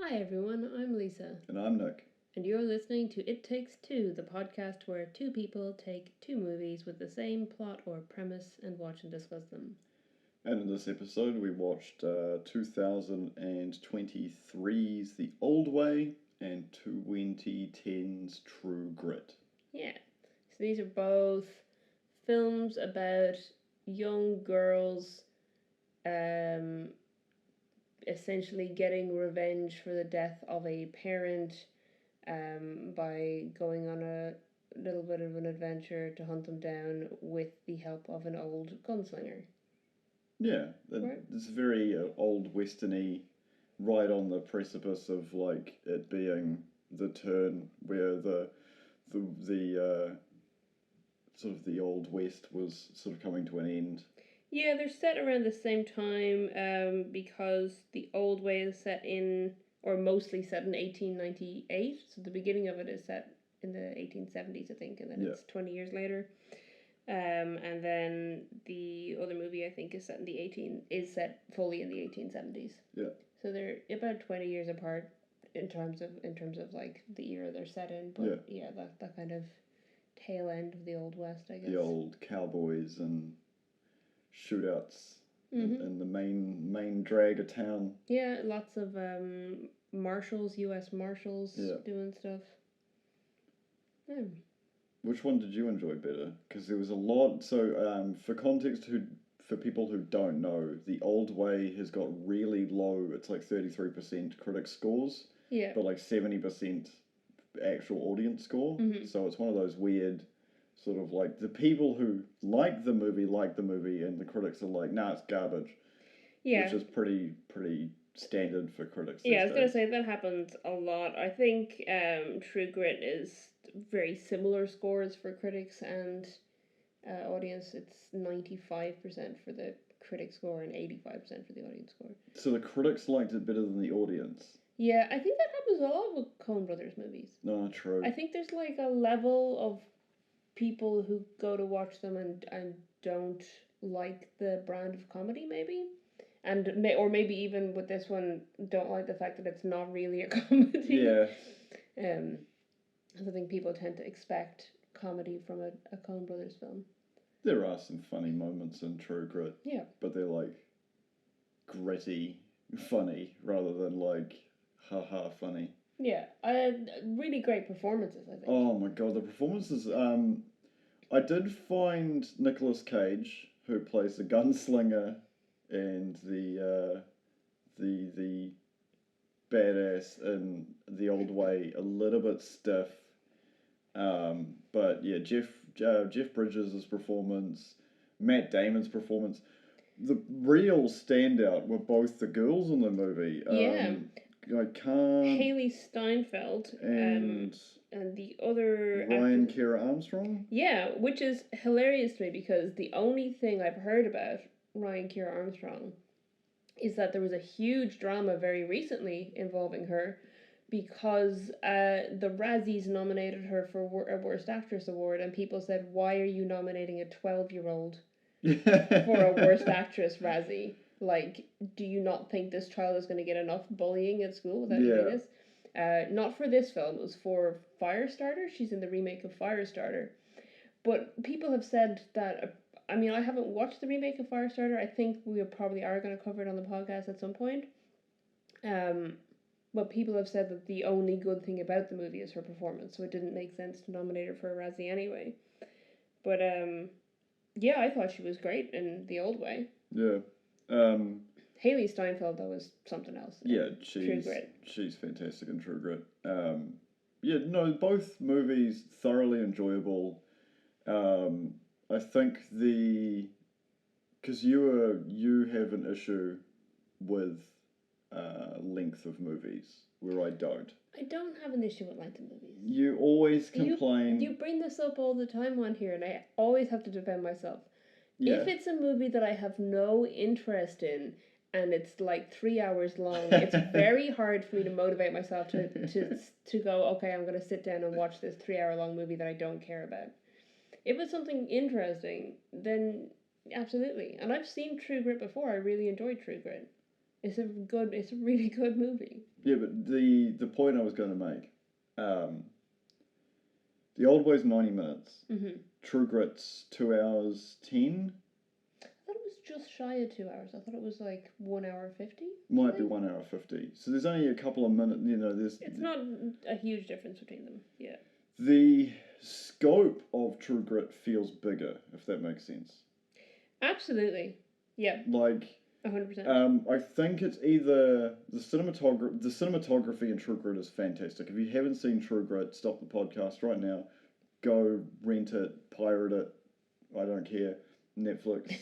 Hi everyone, I'm Lisa. And I'm Nick. And you're listening to It Takes Two, the podcast where two people take two movies with the same plot or premise and watch and discuss them. And in this episode, we watched 2023's The Old Way and 2010's True Grit. Yeah, so these are both films about young girls essentially getting revenge for the death of a parent by going on a little bit of an adventure to hunt them down with the help of an old gunslinger. Yeah, it's very old western-y, right on the precipice of like it being the turn where the sort of the old west was sort of coming to an end. Yeah, they're set around the same time because the old way is set in, or mostly set in 1898. So the beginning of it is set in the 1870s, I think, and then it's 20 years later. And then the other movie I think is set fully in the 1870s. Yeah. So they're about 20 years apart in terms of like the era they're set in. But yeah that kind of tail end of the Old West, I guess. The old cowboys and shootouts in the main drag of town. Yeah, lots of marshals, U.S. marshals doing stuff. Yeah. Which one did you enjoy better? Because there was a lot. So, for context, for people who don't know, The Old Way has got really low. It's like 33% critic scores. Yeah. But like 70% actual audience score. Mm-hmm. So it's one of those weird, sort of like the people who like the movie, and the critics are like, nah, it's garbage. Yeah. Which is pretty standard for critics. Yeah, I was gonna say that happens a lot. I think True Grit is very similar scores for critics and audience. It's 95% for the critic score and 85% for the audience score. So the critics liked it better than the audience. Yeah, I think that happens a lot with Coen Brothers movies. No, true. I think there's like a level of people who go to watch them and don't like the brand of comedy, maybe. Or maybe even with this one, don't like the fact that it's not really a comedy. Yeah. I think people tend to expect comedy from a Coen Brothers film. There are some funny moments in True Grit. Yeah. But they're like gritty, funny, rather than like ha-ha funny. Yeah. Really great performances, I think. Oh my god, the performances. I did find Nicolas Cage, who plays the gunslinger and the badass in The Old Way, a little bit stiff. But yeah, Jeff Bridges' performance, Matt Damon's performance, the real standout were both the girls in the movie. Yeah. I can't. Haley Steinfeld and the other Ryan Kiera Armstrong. Yeah, which is hilarious to me because the only thing I've heard about Ryan Kiera Armstrong is that there was a huge drama very recently involving her because the Razzies nominated her for a Worst Actress award, and people said, why are you nominating a 12-year-old for a Worst Actress Razzie? Like, do you not think this child is going to get enough bullying at school without doing this? Not for this film, it was for Firestarter. She's in the remake of Firestarter. But people have said that, I mean, I haven't watched the remake of Firestarter. I think we probably are going to cover it on the podcast at some point. But people have said that the only good thing about the movie is her performance, so it didn't make sense to nominate her for a Razzie anyway. But, yeah, I thought she was great in The Old Way. Yeah. Haley Steinfeld, though, is something else. Yeah, she's fantastic in True Grit. Both movies thoroughly enjoyable. I think because you have an issue with length of movies, where I don't. I don't have an issue with length of movies. You always complain. You bring this up all the time on here, and I always have to defend myself. Yeah. If it's a movie that I have no interest in and it's like 3 hours long, it's very hard for me to motivate myself to go, okay, I'm going to sit down and watch this 3 hour long movie that I don't care about. If it's something interesting, then absolutely. And I've seen True Grit before. I really enjoyed True Grit. It's a really good movie. Yeah, but the point I was going to make, The Old Way's 90 minutes. Mm-hmm. True Grit's 2 hours 10. I thought it was just shy of 2 hours. I thought it was like 1 hour 50. Might be 1 hour 50. So there's only a couple of minutes, It's not a huge difference between them. Yeah. The scope of True Grit feels bigger, if that makes sense. Absolutely. Yeah. Like 100%. I think it's either the cinematography in True Grit is fantastic. If you haven't seen True Grit, stop the podcast right now. Go rent it, pirate it. I don't care. Netflix,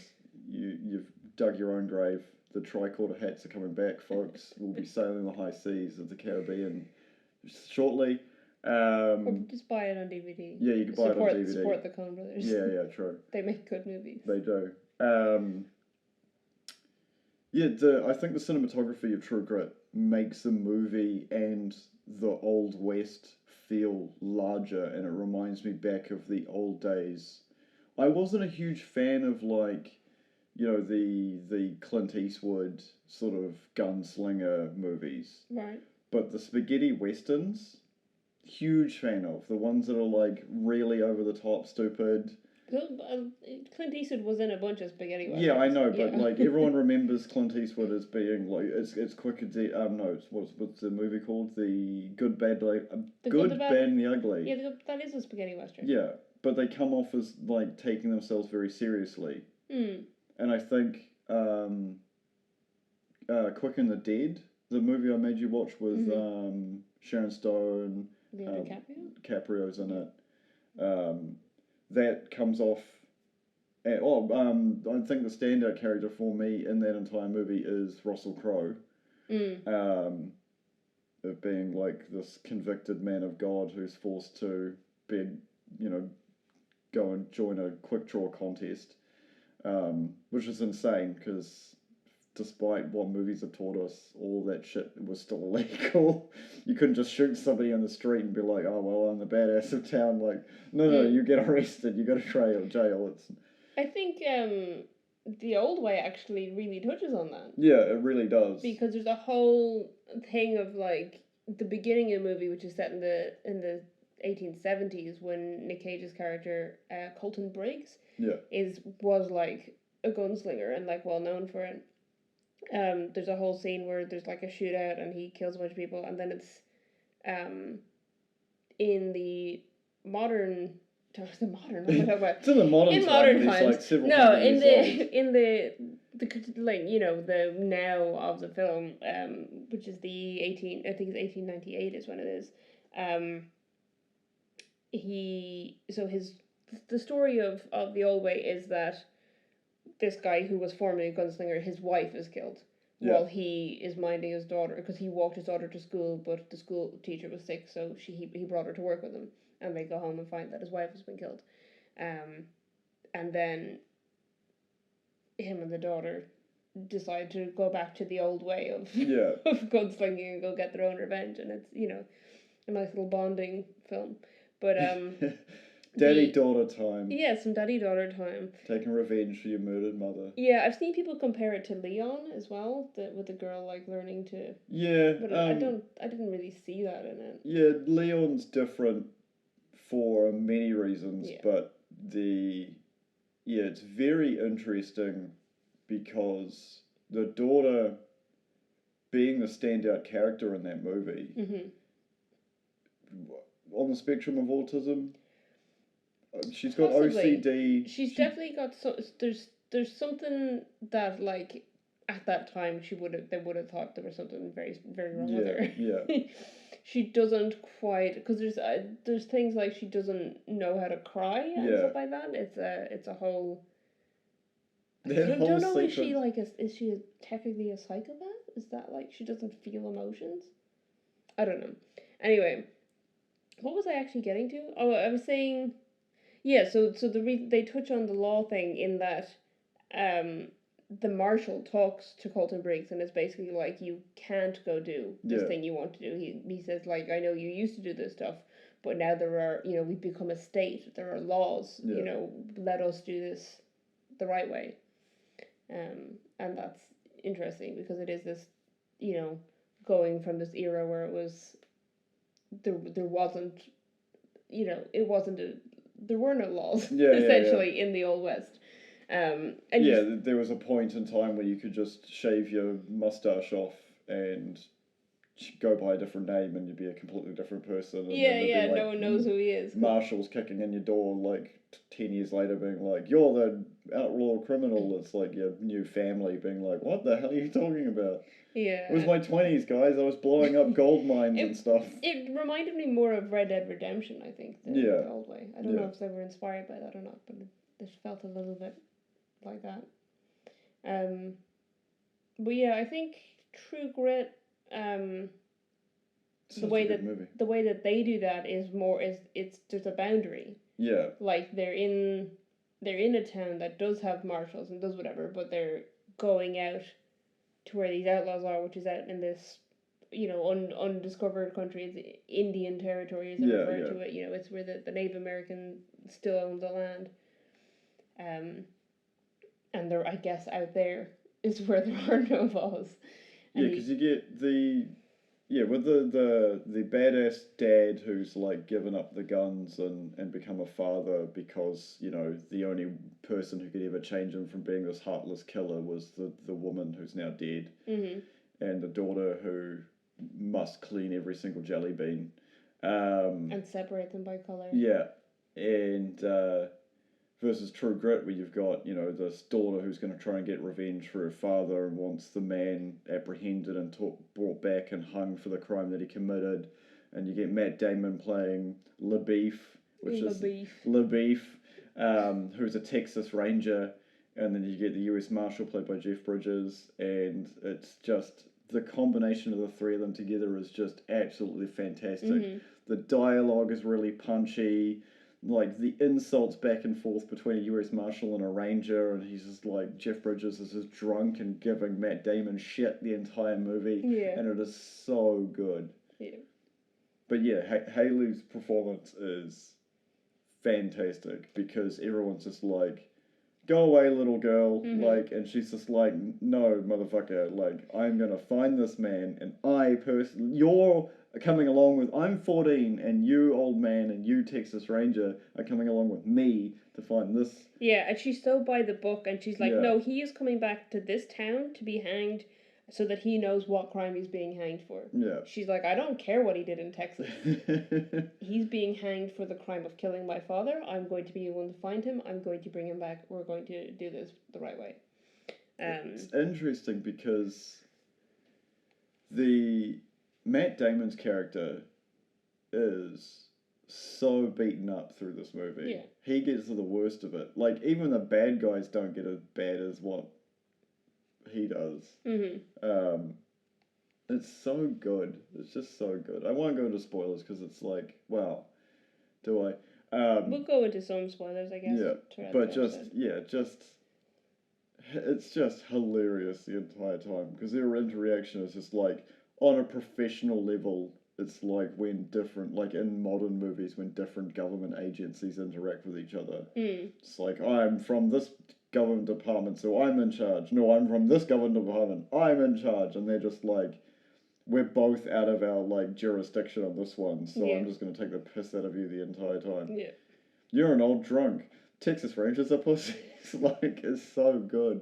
you've dug your own grave. The tricorder hats are coming back, folks. We'll be sailing the high seas of the Caribbean shortly. Or just buy it on DVD. Yeah, you can buy it on DVD. Support the Coen brothers. Yeah, true. They make good movies. They do. Yeah, I think the cinematography of True Grit makes the movie and the Old West feel larger, and it reminds me back of the old days. I wasn't a huge fan of the Clint Eastwood sort of gunslinger movies. Right. But the spaghetti westerns, huge fan of. The ones that are like really over the top, stupid. Clint Eastwood was in a bunch of spaghetti westerns. Yeah, I know, but like everyone remembers Clint Eastwood as being like it's quick as what's the movie called? The Good, Bad, Bad, and the Ugly. Yeah, that is a spaghetti western. Yeah, but they come off as like taking themselves very seriously. And I think Quick and the Dead, the movie I made you watch with Sharon Stone, DiCaprio's in it. That comes off. I think the standout character for me in that entire movie is Russell Crowe. Of being like this convicted man of God who's forced to go and join a quick draw contest, which is insane because despite what movies have taught us, all that shit was still illegal. You couldn't just shoot somebody on the street and be like, oh, well, I'm the badass of town. Like, no, you get arrested. You go to jail. I think The Old Way actually really touches on that. Yeah, it really does. Because there's a whole thing of, like, the beginning of the movie, which is set in the 1870s, when Nick Cage's character, Colton Briggs, was, like, a gunslinger and, like, well known for it. There's a whole scene where there's like a shootout and he kills a bunch of people, and then it's in the modern. What am I talking about? It's in the modern times. Like several in the like the now of the film, which is the 1898 is when it is. The story of The Old Way is that this guy who was formerly a gunslinger, his wife is killed while he is minding his daughter, because he walked his daughter to school, but the school teacher was sick, so he brought her to work with him, and they go home and find that his wife has been killed. And then him and the daughter decide to go back to the old way of gunslinging and go get their own revenge, and it's a nice little bonding film. But daddy-daughter time. Yeah, some daddy-daughter time. Taking revenge for your murdered mother. Yeah, I've seen people compare it to Leon as well, with the girl like learning to. Yeah, but I didn't really see that in it. Yeah, Leon's different for many reasons, but it's very interesting because the daughter, being the standout character in that movie, on the spectrum of autism. She's got Possibly. OCD. She's definitely got there's something that, like, at that time they would have thought there was something very, very wrong with her. Yeah. She doesn't quite, because there's things like she doesn't know how to cry and stuff like that. It's a whole. I don't know. Sequence. Is she technically a psychopath? Is that like she doesn't feel emotions? I don't know. Anyway, what was I actually getting to? Oh, I was saying. Yeah, so they touch on the law thing in that the marshal talks to Colton Briggs and it's basically like, you can't go do this thing you want to do. He says, like, I know you used to do this stuff, but now there are, we've become a state, there are laws, let us do this the right way. And that's interesting because it is this, going from this era where it was there wasn't, it wasn't there were no laws essentially in the Old West. And there was a point in time where you could just shave your mustache off and go by a different name and you'd be a completely different person. And no one knows who he is. Marshals kicking in your door like 10 years later being like, you're the outlaw criminal. It's like your new family being like, what the hell are you talking about? Yeah. It was my 20s, guys. I was blowing up gold mines and stuff. It reminded me more of Red Dead Redemption, I think, the old way. I don't know if they were inspired by that or not, but it felt a little bit like that. But yeah, I think True Grit, the way that they do that is there's a boundary. Yeah. Like they're in a town that does have marshals and does whatever, but they're going out to where these outlaws are, which is out in this, undiscovered country. It's Indian territory, as they refer to it. It's where the Native American still own the land. And they're, I guess, out there is where there are no laws. Yeah, because you get with the badass dad who's like given up the guns and become a father because, the only person who could ever change him from being this heartless killer was the woman who's now dead. Mm-hmm. And the daughter who must clean every single jelly bean. And separate them by colour. Yeah. And versus True Grit, where you've got, this daughter who's going to try and get revenge for her father and wants the man apprehended and brought back and hung for the crime that he committed. And you get Matt Damon playing LaBeef, who's a Texas Ranger. And then you get the US Marshal played by Jeff Bridges. And it's just, the combination of the three of them together is just absolutely fantastic. Mm-hmm. The dialogue is really punchy. Like, the insults back and forth between a US Marshal and a Ranger, and he's just like, Jeff Bridges is just drunk and giving Matt Damon shit the entire movie. Yeah. And it is so good. Yeah. But yeah, Haley's performance is fantastic because everyone's just like, go away, little girl. Mm-hmm. Like, and she's just like, no, motherfucker. Like, I'm gonna find this man, and you're coming along with, I'm 14, and you, old man, and you, Texas Ranger, are coming along with me to find this. Yeah, and she's so by the book, and she's like, no, he is coming back to this town to be hanged so that he knows what crime he's being hanged for. Yeah. She's like, I don't care what he did in Texas. He's being hanged for the crime of killing my father. I'm going to be the one to find him. I'm going to bring him back. We're going to do this the right way. It's interesting because Matt Damon's character is so beaten up through this movie. Yeah. He gets the worst of it. Like, even the bad guys don't get as bad as what he does. Mm-hmm. It's so good. It's just so good. I won't go into spoilers because it's like, wow, do I? We'll go into some spoilers, I guess. Yeah, but it's just hilarious the entire time because their interaction is just like, on a professional level, it's like when different, like in modern movies, when different government agencies interact with each other. It's like, I'm from this government department, so I'm in charge. No, I'm from this government department, I'm in charge. And they're just like, we're both out of our like jurisdiction on this one, so I'm just going to take the piss out of you the entire time. Yeah. You're an old drunk. Texas Rangers are pussies. Like, it's so good.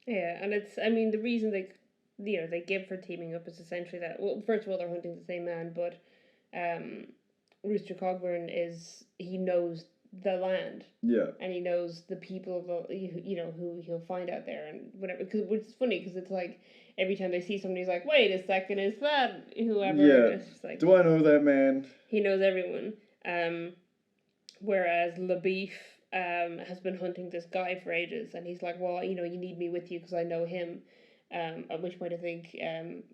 Yeah, and the reason they give for teaming up is essentially that, well, first of all, they're hunting the same man, but Rooster Cogburn he knows the land. Yeah. And he knows the people who he'll find out there and whatever. Which is funny because it's like every time they see somebody, he's like, wait a second, is that whoever? Yeah. It's just like, do I know that man? He knows everyone. Whereas LaBeef has been hunting this guy for ages, and he's like, well, you need me with you because I know him. At which point I think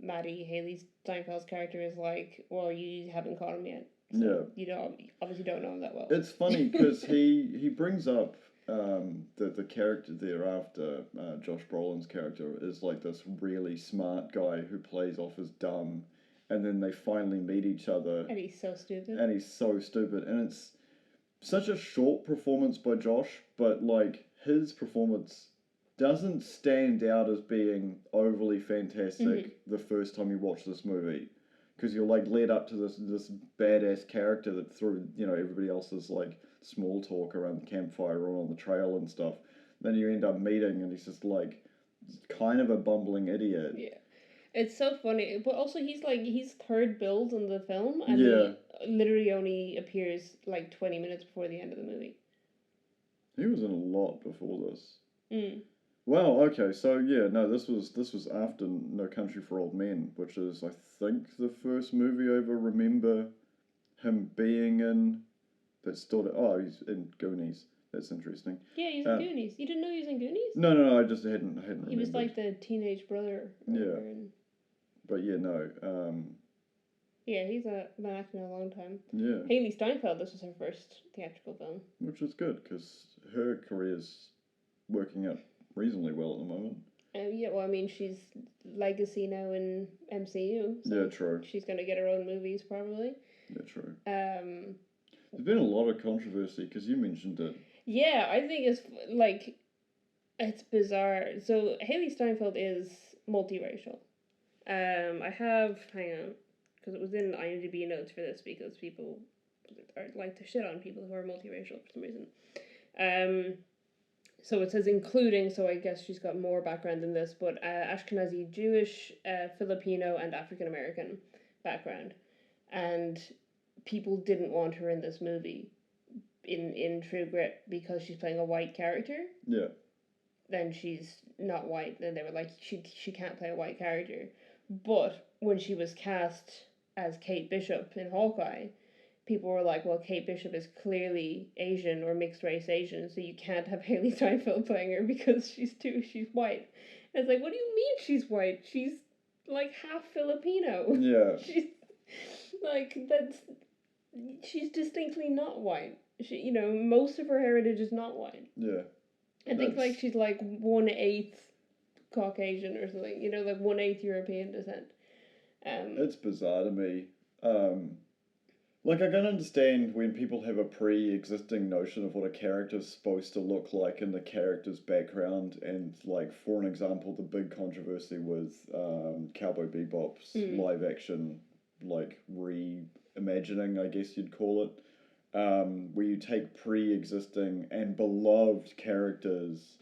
Maddie Haley Steinfeld's character is like, well, you haven't caught him yet. So you obviously don't know him that well. It's funny because he brings up the character thereafter, Josh Brolin's character, is like this really smart guy who plays off as dumb, and then they finally meet each other. And he's so stupid. And it's such a short performance by Josh, but like his performance doesn't stand out as being overly fantastic Mhm. the first time you watch this movie, because you're like led up to this badass character that through everybody else's like small talk around the campfire or on the trail and stuff, then you end up meeting and he's just like kind of a bumbling idiot. Yeah. It's so funny, but also he's third build in the film, and Yeah. he literally only appears like 20 minutes before the end of the movie. He was in a lot before this. Mm. Wow, okay, so yeah, no, this was after No Country for Old Men, which is I think the first movie I ever remember him being in that stood oh, he's in Goonies. That's interesting. Yeah, he's in Goonies. You didn't know he was in Goonies? No, I just hadn't remembered. He was like the teenage brother. Yeah. But yeah, no. Yeah, he's been acting a long time. Yeah. Haley Steinfeld, this was her first theatrical film. Which is good, because her career's working out reasonably well at the moment. Yeah, well, I mean, she's legacy now in MCU. So yeah, true. She's going to get her own movies, probably. Yeah, true. There's been a lot of controversy, because you mentioned it. Yeah, I think it's, like, it's bizarre. So, Haley Steinfeld is multiracial. I have, hang on, because it was in IMDb notes for this, because people like to shit on people who are multiracial for some reason. So it says including, so I guess she's got more background than this, but Ashkenazi Jewish, Filipino, and African American background. And people didn't want her in this movie in True Grit because she's playing a white character. Yeah. Then she's not white. Then they were like, she can't play a white character. But when she was cast as Kate Bishop in Hawkeye, people were like, well, Kate Bishop is clearly Asian or mixed race Asian, so you can't have Haley Steinfeld playing her because she's white. And it's like, what do you mean she's white? She's like half Filipino. Yeah. She's like, she's distinctly not white. She, most of her heritage is not white. Yeah. I think like she's like 1/8 Caucasian or something, like 1/8 European descent. It's bizarre to me. Like, I can understand when people have a pre-existing notion of what a character's supposed to look like in the character's background, and, like, for an example, the big controversy with Cowboy Bebop's live-action, like, reimagining, I guess you'd call it, where you take pre-existing and beloved characters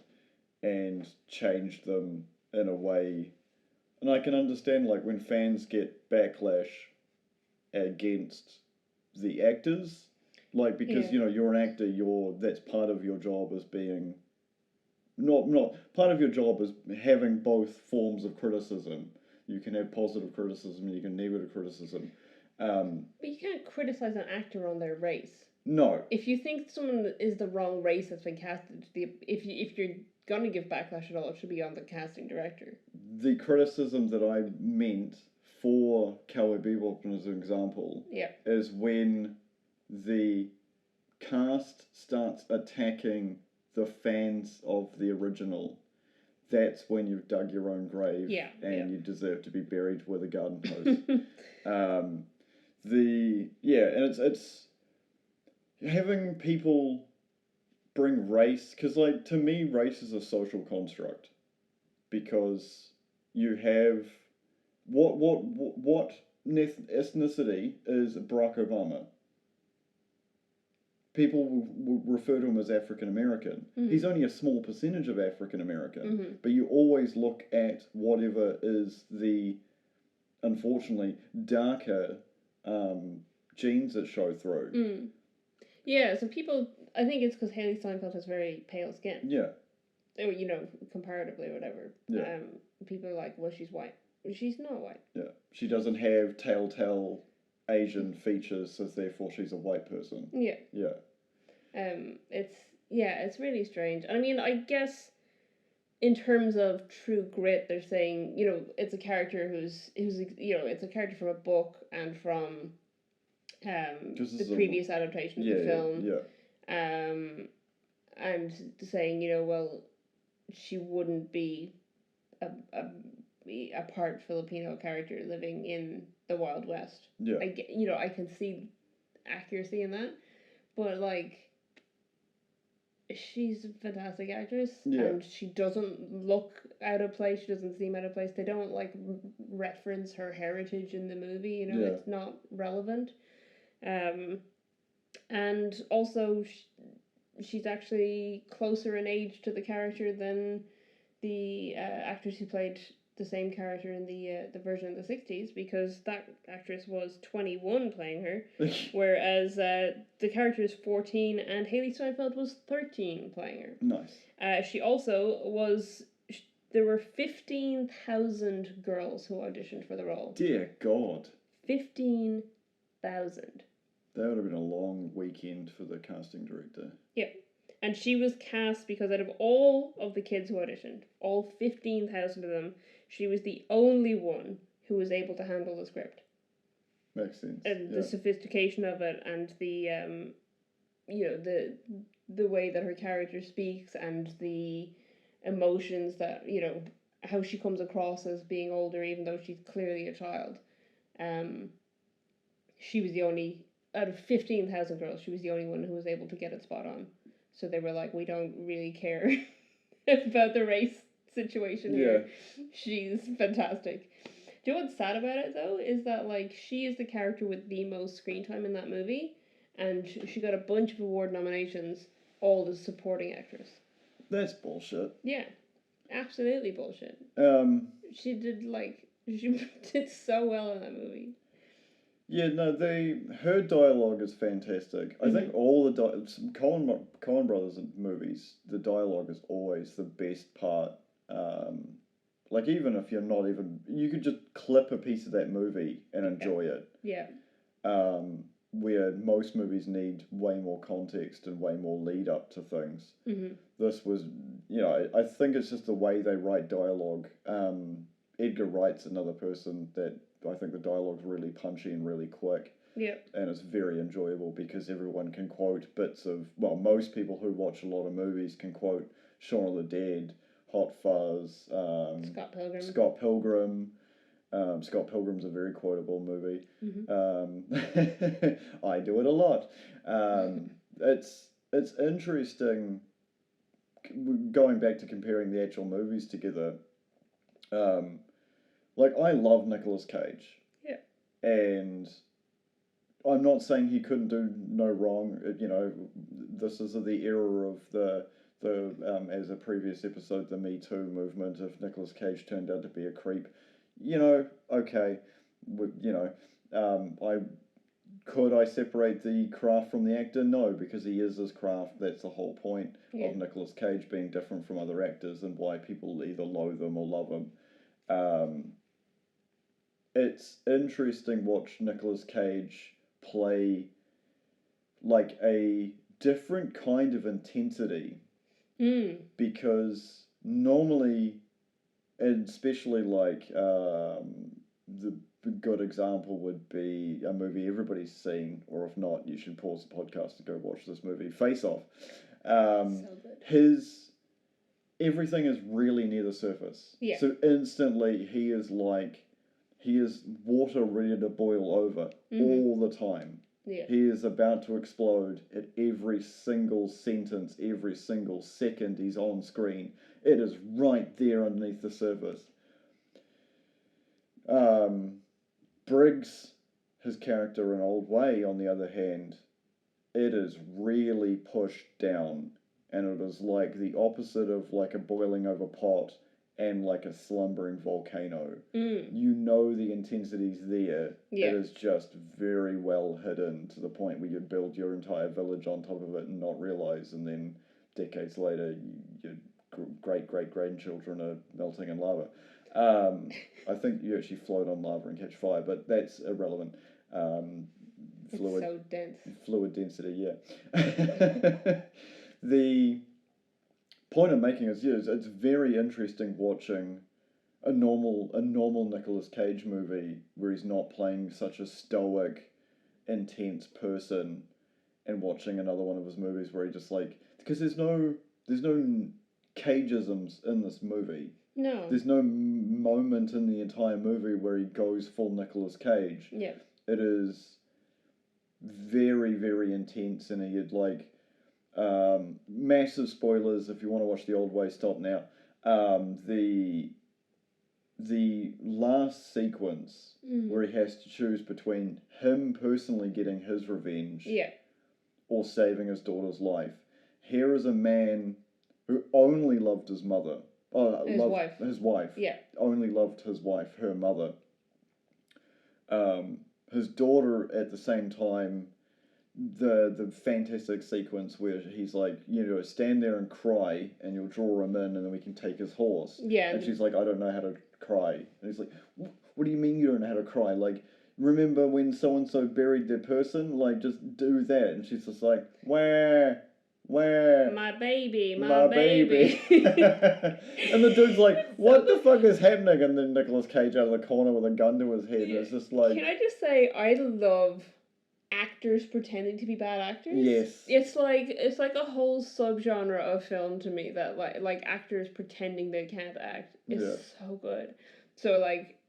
and change them in a way. And I can understand, like, when fans get backlash against the actors, like, because you're an actor, that's part of your job as being not part of your job is having both forms of criticism. You can have positive criticism and you can have negative criticism. But you can't criticize an actor on their race. No. If you think someone is the wrong race that's been casted, if you're gonna give backlash at all, it should be on the casting director. The criticism that I meant for Cowboy Bebop as an example is when the cast starts attacking the fans of the original. That's when you've dug your own grave and you deserve to be buried with a garden hose. And it's having people bring race, because, like, to me, race is a social construct, because you have what ethnicity is Barack Obama? People will refer to him as African American. Mm-hmm. He's only a small percentage of African American, but you always look at whatever is the, unfortunately, darker genes that show through. Yeah, so people, I think it's because Haley Steinfeld has very pale skin. Yeah. Or, comparatively or whatever. Yeah. People are like, well, she's white. She's not white. Yeah. She doesn't have telltale Asian features, so therefore she's a white person. Yeah. Yeah. It's really strange. I mean, I guess in terms of True Grit, they're saying, it's a character who's it's a character from a book and from the previous adaptation of the film. Yeah. And saying, well, she wouldn't be a part Filipino character living in the Wild West. Yeah. I can see accuracy in that, but, like, she's a fantastic actress, Yeah. and she doesn't look out of place. She doesn't seem out of place. They don't like reference her heritage in the movie. You know, Yeah. it's not relevant. And also she's actually closer in age to the character than the actress who played the same character in the version in the 60s, because that actress was 21 playing her, whereas the character is 14 and Haley Steinfeld was 13 playing her. Nice. She also was. There were 15,000 girls who auditioned for the role. Dear God. 15,000. That would have been a long weekend for the casting director. Yep. And she was cast because out of all of the kids who auditioned, all 15,000 of them, she was the only one who was able to handle the script. Makes sense. And the sophistication of it, and the the way that her character speaks, and the emotions that, how she comes across as being older even though she's clearly a child. She was the only, out of 15,000 girls, she was the only one who was able to get it spot on. So they were like, we don't really care about the race situation here. She's fantastic. Do you know what's sad about it, though? Is that, like, she is the character with the most screen time in that movie, and she got a bunch of award nominations, all as supporting actress. That's bullshit. Yeah. Absolutely bullshit. She did so well in that movie. Yeah, no, her dialogue is fantastic. I think all the Coen Brothers movies, the dialogue is always the best part. Like, even if you're not even, you could just clip a piece of that movie and enjoy it. Yeah. Where most movies need way more context and way more lead up to things. This was, I think it's just the way they write dialogue. Edgar Wright's another person that I think the dialogue's really punchy and really quick. Yeah. And it's very enjoyable because everyone can quote bits of, well, most people who watch a lot of movies can quote Shaun of the Dead, Hot Fuzz, Scott Pilgrim. Scott Pilgrim's a very quotable movie. I do it a lot. It's interesting, going back to comparing the actual movies together. Like, I love Nicolas Cage. Yeah. And I'm not saying he couldn't do no wrong. This is the era of the as a previous episode, the Me Too movement. If Nicolas Cage turned out to be a creep, okay, I separate the craft from the actor? No, because he is his craft. That's the whole point of Nicolas Cage being different from other actors, and why people either loathe him or love him. It's interesting watch Nicolas Cage play like a different kind of intensity, because normally, and especially like the good example would be a movie everybody's seen, or if not, you should pause the podcast and go watch this movie, Face Off. So good. Everything is really near the surface. Yeah. So instantly he is water ready to boil over all the time. Yeah. He is about to explode at every single sentence, every single second he's on screen. It is right there underneath the surface. Briggs, his character in Old Way, on the other hand, it is really pushed down, and it is like the opposite of like a boiling over pot and like a slumbering volcano. The intensity's there. Yeah. It is just very well hidden, to the point where you'd build your entire village on top of it and not realize, and then decades later your great-great-grandchildren are melting in lava. I think you actually float on lava and catch fire, but that's irrelevant. It's so dense. Fluid density, yeah. The point I'm making is, it's very interesting watching a normal Nicolas Cage movie where he's not playing such a stoic, intense person, and watching another one of his movies where he just because there's no Cageisms in this movie. No. There's no moment in the entire movie where he goes full Nicolas Cage. Yeah. It is very, very intense, and he had Massive spoilers if you want to watch the old way. Stop now. The last sequence where he has to choose between him personally getting his revenge, or saving his daughter's life. Here is a man who only loved his mother. His wife. Yeah. Only loved his wife, her mother. His daughter at the same time. The fantastic sequence where he's like, stand there and cry, and you'll draw him in, and then we can take his horse. Yeah. And she's like, I don't know how to cry. And he's like, what do you mean you don't know how to cry? Like, remember when so and so buried their person? Like, just do that. And she's just like, where? My baby. And the dude's like, what the fuck is happening? And then Nicolas Cage out of the corner with a gun to his head. And it's just like... Can I just say, I love actors pretending to be bad actors. Yes. It's like a whole subgenre of film to me that like actors pretending they can't act is so good. So like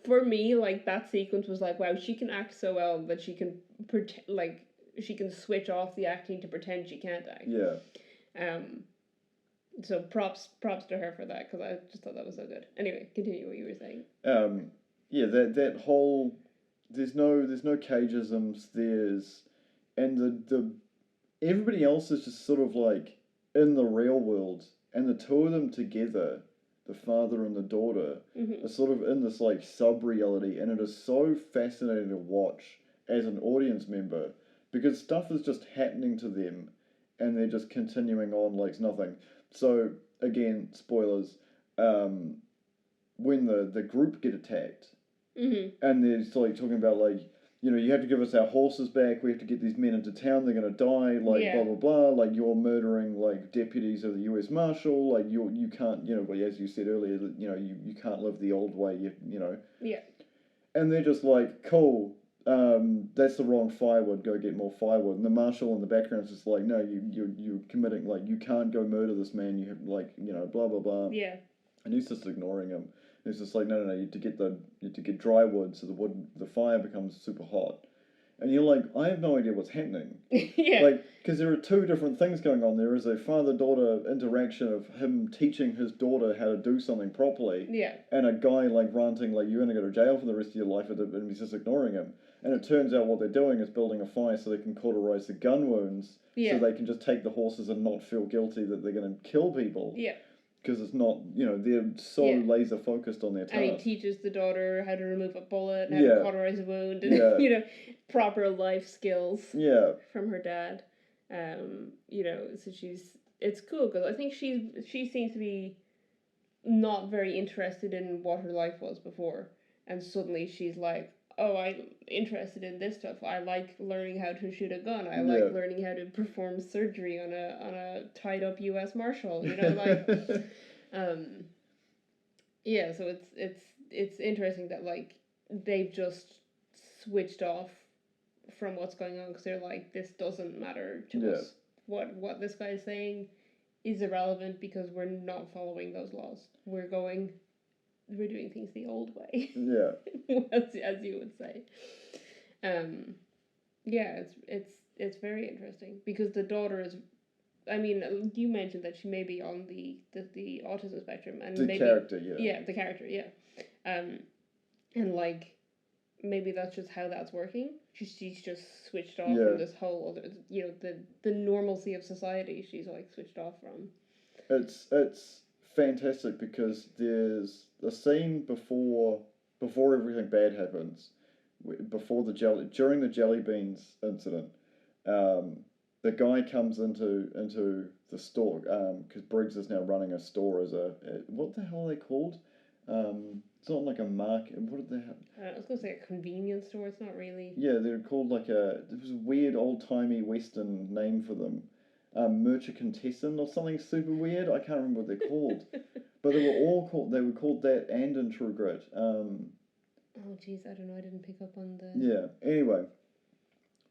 for me, like, that sequence was like, wow, she can act so well that she can pretend, like, she can switch off the acting to pretend she can't act. Yeah. So props to her for that, because I just thought that was so good. Anyway, continue what you were saying. Yeah, that whole... There's no cageisms. And the everybody else is just sort of like in the real world, and the two of them together, the father and the daughter, are sort of in this like sub-reality, and it is so fascinating to watch as an audience member, because stuff is just happening to them, and they're just continuing on like it's nothing. So again, spoilers. When the group get attacked. And they're like talking about like, you have to give us our horses back. We have to get these men into town. They're gonna die. Like blah blah blah. Like you're murdering like deputies of the U.S. Marshal. Like you can't. As you said earlier, you can't live the old way. Yeah. And they're just like, cool. That's the wrong firewood. Go get more firewood. And the marshal in the background is just like, no, you're committing. Like you can't go murder this man. You have blah blah blah. Yeah. And he's just ignoring him. It's just like, no, you have to get dry wood, so the fire becomes super hot. And you're like, I have no idea what's happening. Yeah. Like, because there are two different things going on. There is a father-daughter interaction of him teaching his daughter how to do something properly. Yeah. And a guy like ranting like, you're going to go to jail for the rest of your life, and he's just ignoring him. And it turns out what they're doing is building a fire so they can cauterize the gun wounds. Yeah. So they can just take the horses and not feel guilty that they're going to kill people. Yeah. Because it's not, they're so laser focused on their task. And he teaches the daughter how to remove a bullet, and how to cauterize a wound, and proper life skills. Yeah. From her dad, so it's cool because I think she seems to be not very interested in what her life was before, and suddenly she's like, oh, I'm interested in this stuff. I like learning how to shoot a gun. I like learning how to perform surgery on a tied up U.S. Marshal. So it's interesting that like they've just switched off from what's going on, because they're like, this doesn't matter to us. What this guy is saying is irrelevant because we're not following those laws. We're doing things the old way. Yeah. as you would say. It's very interesting because the daughter is, I mean, you mentioned that she may be on the autism spectrum, and the character. And like maybe that's just how that's working. She's just switched off from this whole other, the normalcy of society. She's like switched off from. It's fantastic because there's a scene before everything bad happens, during the jelly beans incident. The guy comes into the store because Briggs is now running a store as what the hell are they called? It's not like a market. What did they have? I was gonna say a convenience store. It's not really. Yeah, they're called like it was a weird old timey Western name for them. Merchantisson or something super weird. I can't remember what they're called. But they were called that and in True Grit. Oh jeez, I don't know. I didn't pick up on the. Yeah. Anyway,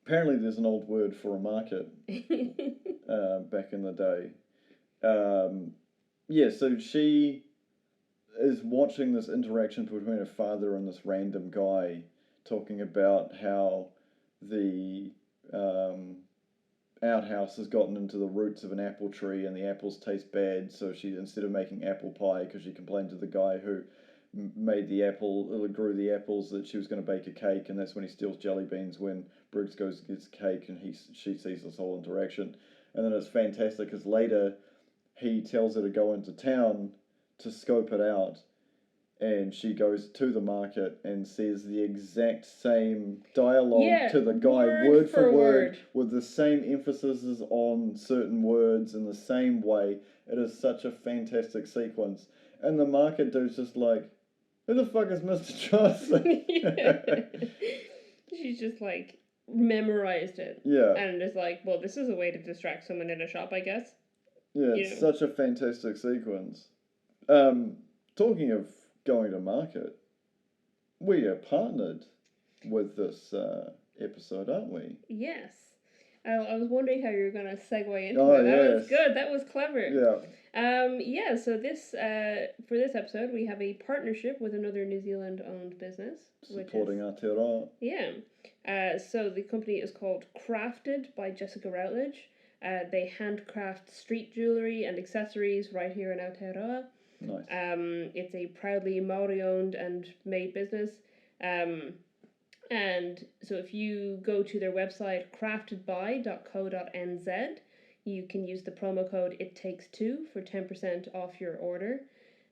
apparently there's an old word for a market. Back in the day. So she is watching this interaction between her father and this random guy, talking about how the outhouse has gotten into the roots of an apple tree and the apples taste bad, so she, instead of making apple pie, because she complained to the guy who grew the apples, that she was going to bake a cake, and that's when he steals jelly beans when Briggs goes and gets cake, and she sees this whole interaction. And then it's fantastic because later he tells her to go into town to scope it out, and she goes to the market and says the exact same dialogue to the guy, word for word, with the same emphasis on certain words in the same way. It is such a fantastic sequence. And the market dude's just like, who the fuck is Mr. Johnson? She's just like memorized it. Yeah. And is like, well, this is a way to distract someone in a shop, I guess. Yeah, it's such a fantastic sequence. Talking of going to market, we are partnered with this episode, aren't we? Yes. I was wondering how you were going to segue into it. That was good. That was clever. Yeah. So this for this episode, we have a partnership with another New Zealand-owned business. Supporting Aotearoa. Yeah. So the company is called Crafted by Jessica Routledge. They handcraft street jewellery and accessories right here in Aotearoa. Nice. It's a proudly Māori-owned and made business. And so if you go to their website, craftedby.co.nz, you can use the promo code ITTAKES2 for 10% off your order.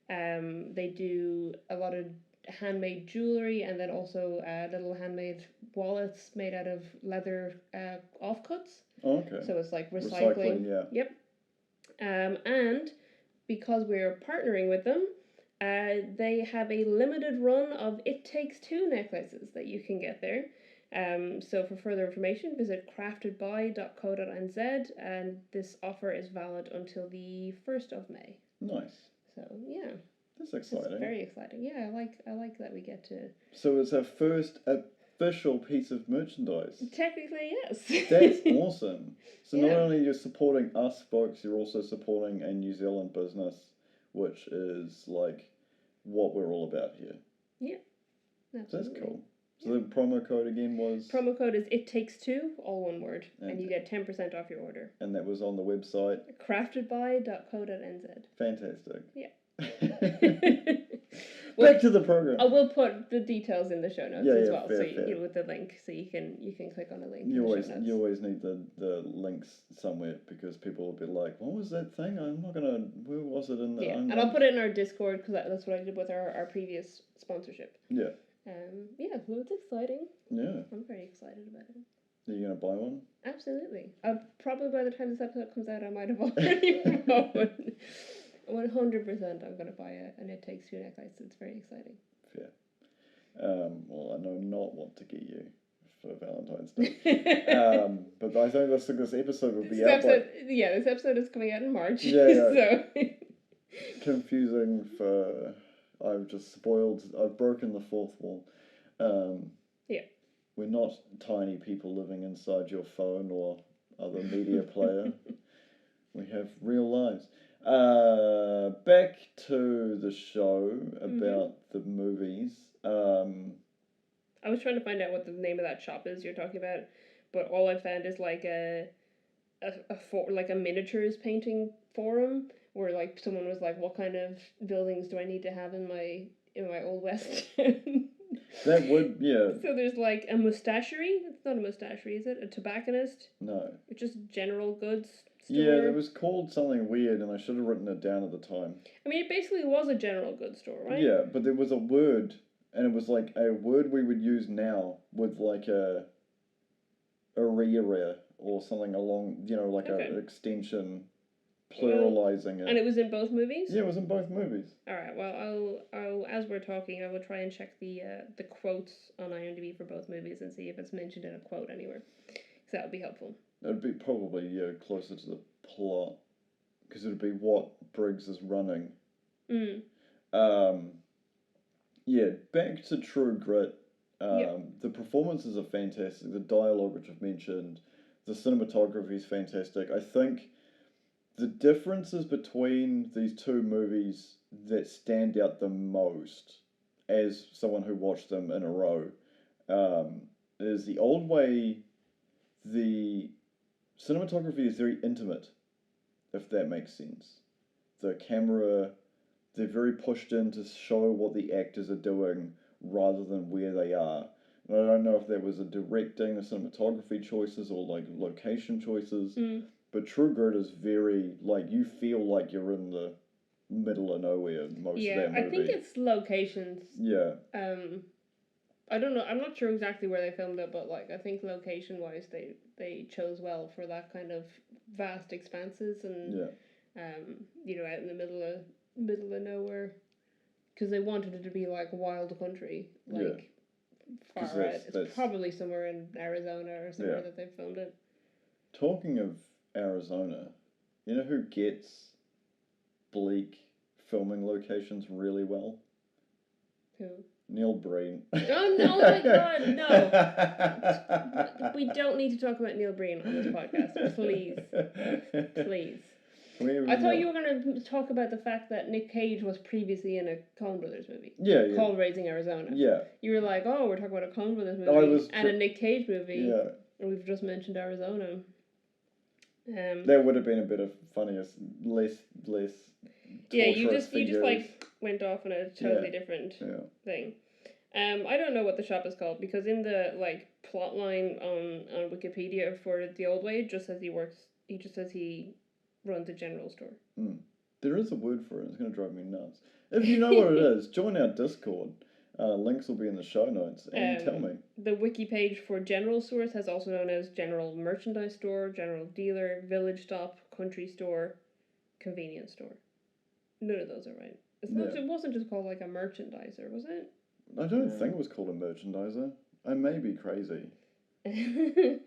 They do a lot of handmade jewellery and then also little handmade wallets made out of leather offcuts. Oh, okay. So it's like recycling. Yeah. Yep. And because we're partnering with them, they have a limited run of It Takes Two necklaces that you can get there. So for further information, visit craftedby.co.nz, and this offer is valid until the 1st of May. Nice. So yeah. That's exciting. It's very exciting. Yeah, I like that we get to. So it's our first official piece of merchandise. Technically, yes. That's awesome. So not only you're supporting us folks, you're also supporting a New Zealand business, which is like what we're all about here. Yeah. Absolutely. That's cool. So the promo code again was? Promo code is ITTAKES2, all one word, and you get 10% off your order. And that was on the website? craftedby.co.nz. Fantastic. Yeah. Back to the program. I will put the details in the show notes as well, fair, so fair. With the link, so you can click on a link. You always need the links somewhere because people will be like, what was that thing? I'm not gonna. Where was it in the? Yeah, and I'll put it in our Discord because that's what I did with our previous sponsorship. Yeah. So it's exciting. Yeah. I'm very excited about it. Are you gonna buy one? Absolutely. Probably by the time this episode comes out, I might have already bought one. 100% I'm going to buy an It Takes Two necklace. It's very exciting. Fair. Well, I know not what to get you for Valentine's Day. But I think this episode will be out. This episode is coming out in March. Yeah. So. Confusing for... I've broken the fourth wall. Yeah. We're not tiny people living inside your phone or other media player. We have real lives. Back to the show about the movies. I was trying to find out what the name of that shop is you're talking about, but all I found is like a miniatures painting forum where like someone was like, what kind of buildings do I need to have in my Old West? That would, yeah. So there's like a mustachery. It's not a mustachery, is it? A tobacconist? No. It's just general goods store. Yeah, it was called something weird, and I should have written it down at the time. I mean, it basically was a general goods store, right? Yeah, but there was a word, and it was like a word we would use now with like a area or something along, like an extension. Pluralizing it. And it was in both movies? Yeah, it was in both movies. Alright, well, I'll as we're talking, I will try and check the quotes on IMDb for both movies and see if it's mentioned in a quote anywhere. So that would be helpful. It would be probably, closer to the plot. Because it would be what Briggs is running. Back to True Grit. The performances are fantastic. The dialogue, which I've mentioned. The cinematography is fantastic. I think the differences between these two movies that stand out the most, as someone who watched them in a row, is the old way, the cinematography is very intimate, if that makes sense. The camera, they're very pushed in to show what the actors are doing rather than where they are. And I don't know if that was a directing, the cinematography choices, or like location choices. But True Grit is very, like, you feel like you're in the middle of nowhere most of that movie. I think it's locations. Yeah. I don't know. I'm not sure exactly where they filmed it, but like I think location-wise, they chose well for that kind of vast expanses and you know, out in the middle of nowhere, because they wanted it to be like wild country, like far out. It's probably somewhere in Arizona or somewhere that they filmed it. Talking of Arizona, you know who gets bleak filming locations really well? Who? Neil Breen. Oh no, my God, no. We don't need to talk about Neil Breen on this podcast. Please. I thought you were going to talk about the fact that Nick Cage was previously in a Coen Brothers movie. Yeah. Called Raising Arizona. Yeah. You were like, oh, we're talking about a Coen Brothers movie and a Nick Cage movie. Yeah. And we've just mentioned Arizona. That would have been a bit of funniest, less. Yeah, you just like went off on a totally different thing. I don't know what the shop is called, because in the like plot line on Wikipedia for The Old Way, it just says he runs a general store. There is a word for it. It's going to drive me nuts. If you know what it is, join our Discord. Links will be in the show notes, and tell me. The wiki page for general stores has also known as general merchandise store, general dealer, village stop, country store, convenience store. None of those are right. It wasn't just called like a merchandiser, was it? I don't think it was called a merchandiser. I may be crazy. Yeah,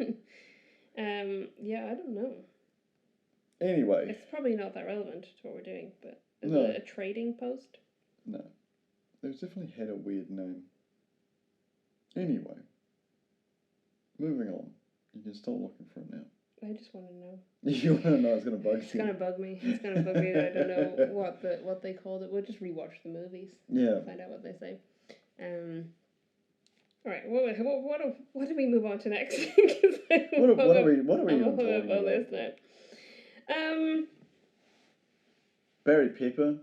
I don't know. Anyway. It's probably not that relevant to what we're doing, but is it a trading post? No. It definitely had a weird name. Anyway. Moving on. You can start looking for it now. I just want to know. You want to know? It's going to bug you. It's going to bug me. It's going to bug me that I don't know what they called it. We'll just rewatch the movies. Yeah. Find out what they say. All right. What do we move on to next? What are we even talking about? This now. Barry Pepper,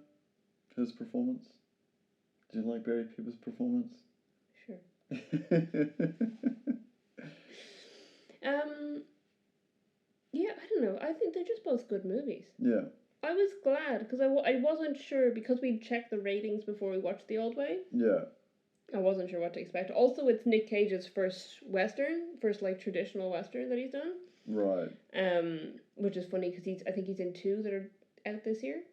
his performance. Did you like Barry Pepper's performance? Sure. Yeah, I don't know. I think they're just both good movies. Yeah. I was glad, because I wasn't sure, because we'd checked the ratings before we watched The Old Way. Yeah. I wasn't sure what to expect. Also, it's Nick Cage's first like traditional Western that he's done. Right. Which is funny, because I think he's in 2 that are out this year.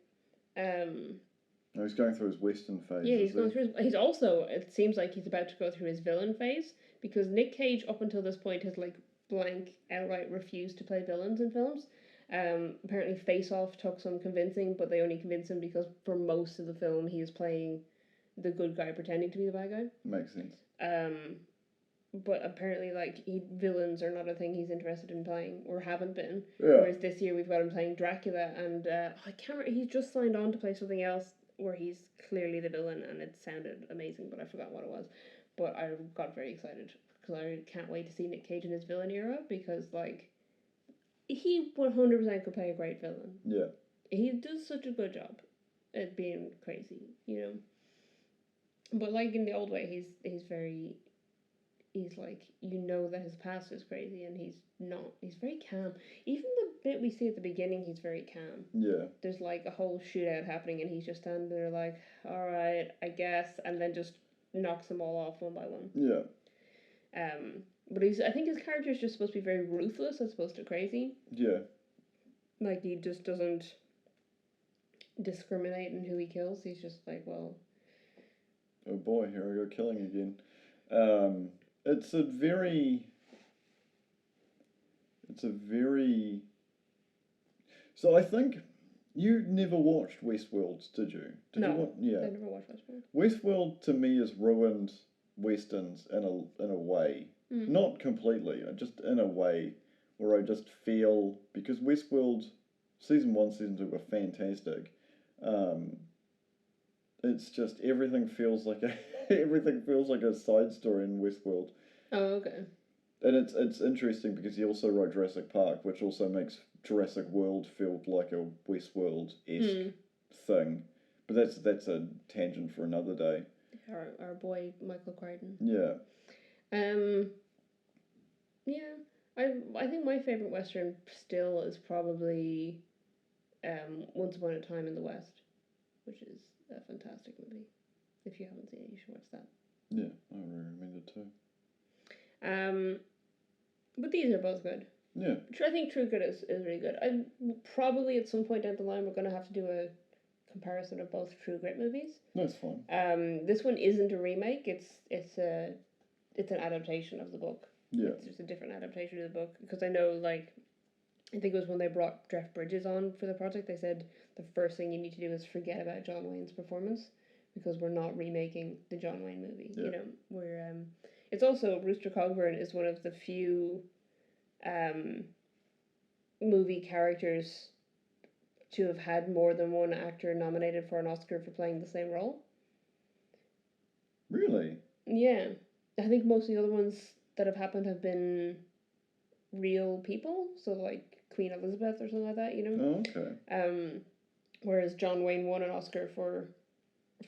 Oh, he's going through his Western phase. Yeah, he's going through he's also, it seems like he's about to go through his villain phase, because Nick Cage up until this point has like blank outright refused to play villains in films. Apparently Face Off took some convincing, but they only convinced him because for most of the film he is playing the good guy pretending to be the bad guy. Makes sense. But apparently, like, villains are not a thing he's interested in playing, or haven't been. Yeah. Whereas this year we've got him playing Dracula, and I can't remember, he's just signed on to play something else where he's clearly the villain, and it sounded amazing, but I forgot what it was. But I got very excited, because I can't wait to see Nick Cage in his villain era, because, like, he 100% could play a great villain. Yeah. He does such a good job at being crazy, you know. But, like, in The Old Way, he's like, you know that his past is crazy, and he's not. He's very calm. Even the bit we see at the beginning, he's very calm. Yeah. There's, like, a whole shootout happening, and he's just standing there like, alright, I guess, and then just knocks them all off one by one. Yeah. But I think his character is just supposed to be very ruthless as opposed to crazy. Yeah. Like, he just doesn't discriminate in who he kills. He's just like, well... Oh boy, here I go killing again. It's a very... So I think you never watched Westworld, did you? No, I never watched Westworld. Westworld to me has ruined Westerns in a way. Not completely, just in a way where I just feel, because Westworld season 1, season 2 were fantastic. It's just everything feels like a side story in Westworld. Oh, okay. And it's interesting because he also wrote Jurassic Park, which also makes Jurassic World feel like a Westworld-esque thing. But that's a tangent for another day. Our boy Michael Crichton. Yeah. Yeah. I think my favorite Western still is probably Once Upon a Time in the West, which is a fantastic movie. If you haven't seen it, you should watch that. Yeah, I recommend it too. But these are both good. Yeah. I think True Grit is really good. I probably at some point down the line we're going to have to do a comparison of both True Grit movies. That's fine. This one isn't a remake. It's an adaptation of the book. Yeah. It's just a different adaptation of the book, because I know, like, I think it was when they brought Jeff Bridges on for the project, they said the first thing you need to do is forget about John Wayne's performance, because we're not remaking the John Wayne movie. Yeah. You know, we're it's also, Rooster Cogburn is one of the few movie characters to have had more than one actor nominated for an Oscar for playing the same role. Really? Yeah. I think most of the other ones that have happened have been real people, so like Queen Elizabeth or something like that, you know? Oh, okay. Whereas John Wayne won an Oscar for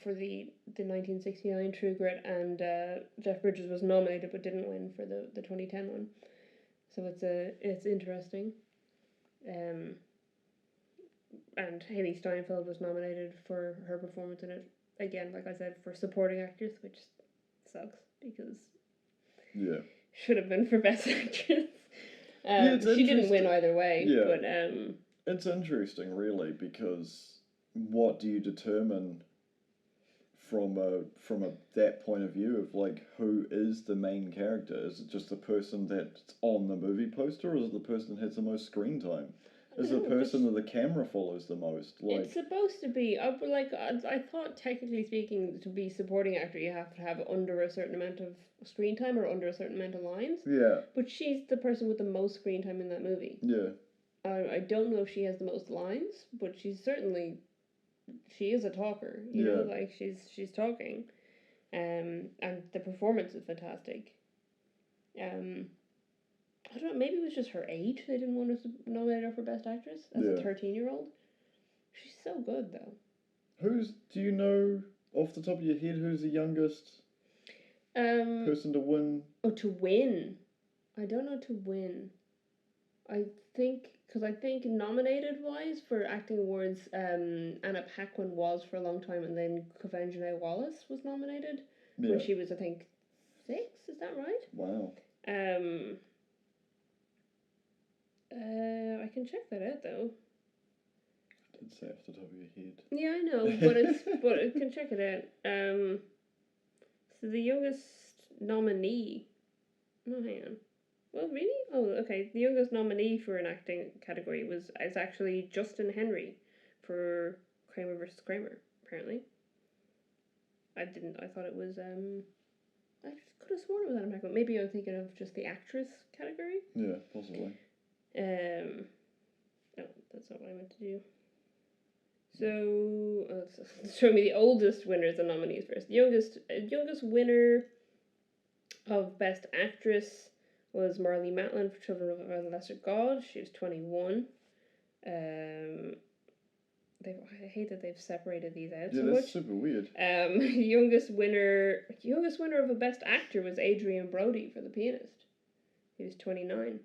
the 1969 True Grit, and Jeff Bridges was nominated but didn't win for the 2010 one. So it's interesting. And Haley Steinfeld was nominated for her performance in it. Again, like I said, for supporting actress, which sucks because should have been for best actress. She didn't win either way. Yeah. But it's interesting, really, because what do you determine from that point of view of, like, who is the main character? Is it just the person that's on the movie poster, or is it the person that has the most screen time? Is the person that the camera follows the most? Like, it's supposed to be. I thought, technically speaking, to be supporting actor, you have to have under a certain amount of screen time or under a certain amount of lines. Yeah. But she's the person with the most screen time in that movie. Yeah. I don't know if she has the most lines, but she is a talker. You know, like she's talking, and the performance is fantastic. I don't know, maybe it was just her age. They didn't want to nominate her for Best Actress as a 13-year-old. She's so good, though. Do you know off the top of your head who's the youngest person to win? Oh, to win? I don't know to win. I think nominated-wise for acting awards, Anna Paquin was for a long time, and then Quvenzhané Wallis was nominated when she was, I think, 6, is that right? Wow. I can check that out though. I did say off the top of your head. Yeah, I know, but I can check it out. So the youngest nominee. No, hang on. Well, really? Oh, okay. The youngest nominee for an acting category is actually Justin Henry for Kramer vs. Kramer. Apparently. I thought it was I could have sworn it was Anna Paquin. Maybe I'm thinking of just the actress category. Yeah, possibly. No, that's not what I meant to do. So, let's show me the oldest winners and nominees first. The youngest winner of Best Actress was Marlee Matlin for Children of the Lesser God. She was 21. I hate that they've separated these out so much. Yeah, that's super weird. Youngest winner of a Best Actor was Adrian Brody for The Pianist. He was 29.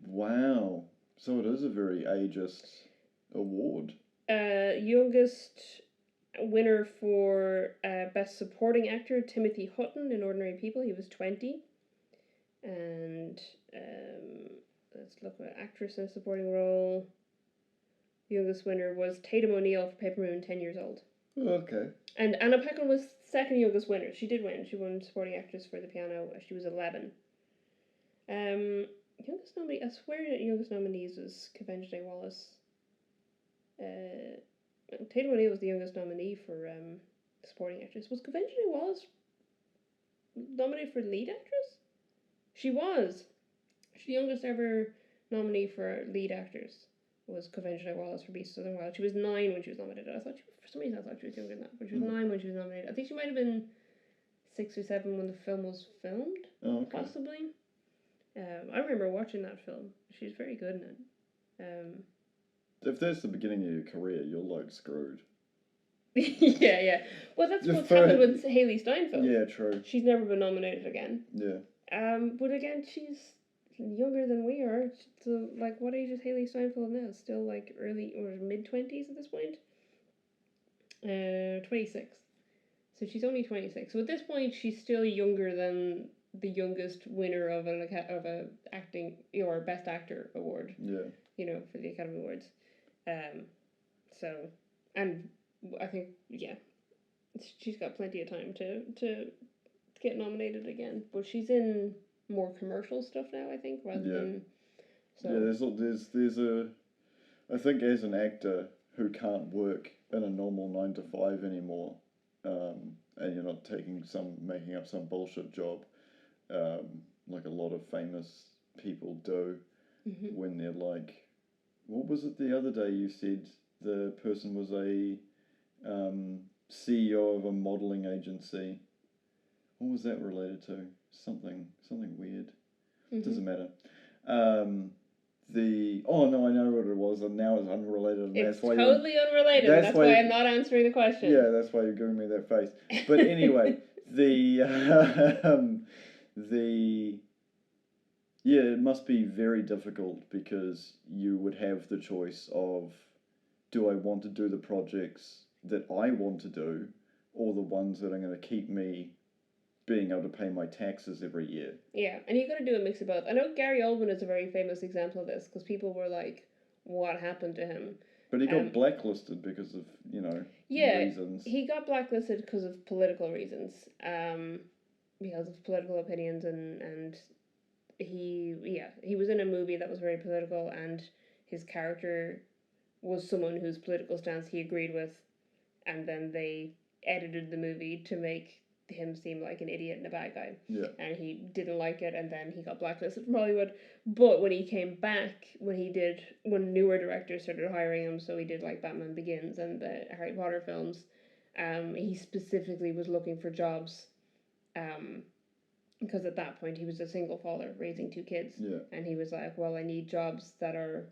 Wow. So it is a very ageist award. Youngest winner for Best Supporting Actor, Timothy Hutton in Ordinary People. He was 20. And let's look at Actress in a Supporting Role. The youngest winner was Tatum O'Neal for Paper Moon, 10 years old. Okay. And Anna Paquin was second youngest winner. She did win. She won Supporting Actress for The Piano. She was 11. Youngest nominee. I swear that youngest nominees was Quvenzhané Wallis. Tatum O'Neal was the youngest nominee for Supporting Actress. Was Quvenzhané Wallis nominated for Lead Actress? She was. The youngest ever nominee for Lead Actress was Quvenzhané Wallis for Beasts of the Wild. She was 9 when she was nominated. For some reason I thought she was younger than that, but she was 9 when she was nominated. I think she might have been 6 or 7 when the film was filmed, possibly. I remember watching that film. She's very good in it. If that's the beginning of your career, you're like screwed. Yeah. Well, that's The what's fir- happened with Haley Steinfeld. Yeah, true. She's never been nominated again. Yeah. But again, she's younger than we are. So, like, what age is Haley Steinfeld now? Still, like, early or mid-20s at this point? 26. So she's only 26. So at this point, she's still younger than the youngest winner of a acting or best actor award. Yeah. You know, for the Academy Awards. So, and I think she's got plenty of time to get nominated again. But she's in more commercial stuff now, I think, rather than. So. Yeah, there's a. I think as an actor who can't work in a normal 9 to 5 anymore, and you're not making up some bullshit job, like a lot of famous people do, when they're like, what was it the other day you said the person was a CEO of a modelling agency? What was that related to? Something weird. Doesn't matter. I know what it was, and now it's unrelated. And it's totally unrelated. That's why I'm not answering the question. Yeah, that's why you're giving me that face. But anyway, it must be very difficult because you would have the choice of, do I want to do the projects that I want to do, or the ones that are going to keep me being able to pay my taxes every year. Yeah, and you got to do a mix of both. I know Gary Oldman is a very famous example of this because people were like, "What happened to him?" But he got blacklisted because of reasons. He got blacklisted because of political reasons, because of political opinions, and he was in a movie that was very political, and his character was someone whose political stance he agreed with, and then they edited the movie to make him seem like an idiot and a bad guy. Yeah. And he didn't like it, and then he got blacklisted from Hollywood. But when he came back, when newer directors started hiring him, so he did like Batman Begins and the Harry Potter films, he specifically was looking for jobs, because at that point he was a single father raising 2 kids. Yeah. And he was like, well, I need jobs that are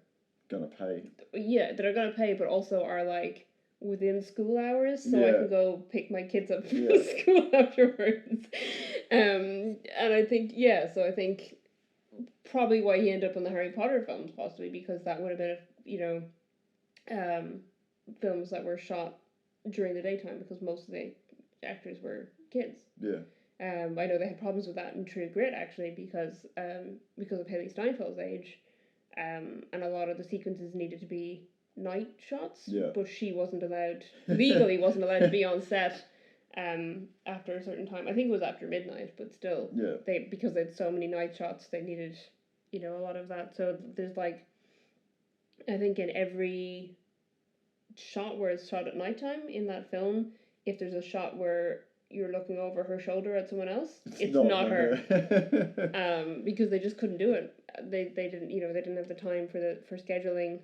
gonna pay. Yeah, that are gonna pay, but also are like within school hours, so I can go pick my kids up from school afterwards. And I think so I think probably why he ended up on the Harry Potter films, possibly because that would have been films that were shot during the daytime, because most of the actors were kids. Yeah. I know they had problems with that in True Grit, actually, because of Haley Steinfeld's age, and a lot of the sequences needed to be night shots, but she wasn't allowed to be on set after a certain time. I think it was after midnight, but still, because they had so many night shots, they needed a lot of that. So there's like, I think in every shot where it's shot at nighttime in that film, if there's a shot where you're looking over her shoulder at someone else, it's not her. Because they just couldn't do it. They didn't have the time for scheduling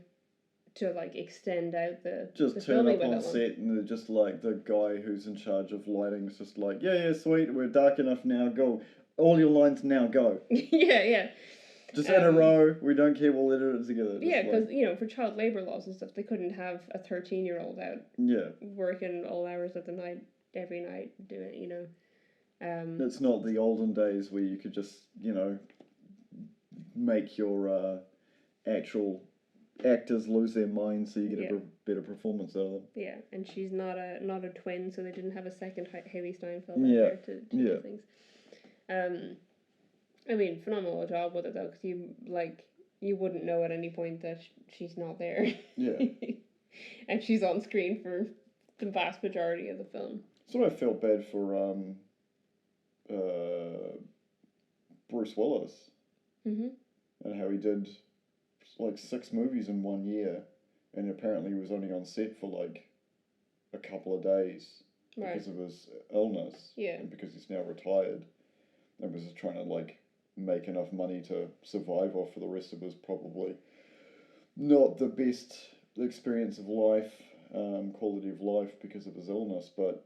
to like extend out the turn up on set, and they're just like, the guy who's in charge of lighting is just like, yeah, sweet, we're dark enough now, go, all your lines now, go. yeah just in a row, we don't care, we'll edit it together. Because for child labor laws and stuff, they couldn't have a 13-year-old out working all hours of the night every night doing it's not the olden days where you could just make your actual actors lose their minds so you get a better performance out of them. Yeah, and she's not a twin, so they didn't have a second Haley Steinfeld there to do things. I mean, phenomenal job with it though, because you wouldn't know at any point that she's not there. Yeah. And she's on screen for the vast majority of the film. So I felt bad for Bruce Willis. Mm-hmm. And how he did like 6 movies in 1 year, and apparently he was only on set for like a couple of days because of his illness, and because he's now retired, and was just trying to like make enough money to survive off for the rest of his probably not the best experience of life, quality of life because of his illness, but